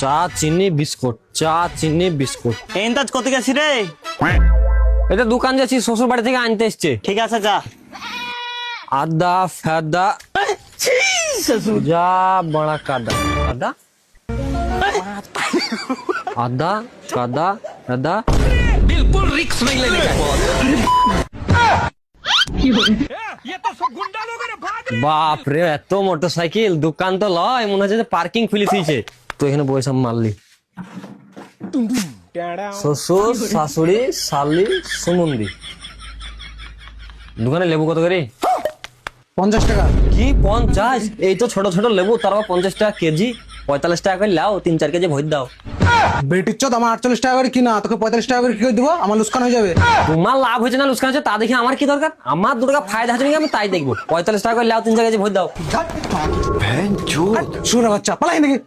চা চিনি বিস্কুট, চা চিনি বিস্কুট। এন্তাজ কত গেছি রে? এটা দোকান যাচ্ছি, শ্বশুর বাড়ি থেকে আনতে এসছে। ঠিক আছে যা। আদা ফাদা যা বড়া কাদা আদা আদা কাদা আদা। बिल्कुल रिक्स नहीं लेने का। বাপ রে, এত মোটরসাইকেল! দোকান তো লয়, মনে হচ্ছে যে পার্কিং খুলে দিয়েছে। তো এখানে বসে মারলি শ্বশুর শাশুড়ি শালি সুমন্দি। দোকানে লেবু কত করে? 50 টাকা। কি 50? এই তো ছোট ছোট লেবু, তার 50 টাকা কেজি। 45 টাকা করে লাও, 3-4 কেজি ভর দাও। বেটির চোদ, আমার 48 টাকা করে কিনা, তোকে 45 টাকা করে কি করে দিব? আমার লুস্কান হয়ে যাবে। তোমার লাভ হয়েছে না লোকসান হচ্ছে তা দেখে আমার কি দরকার? আমার 2 টাকা ফায়দা হচ্ছে নাকি আমি তাই দেখবো। 45 টাকা করে লাও, 3-4 কেজি ভর দাও। শুনে বাচ্চা পালাই নাকি?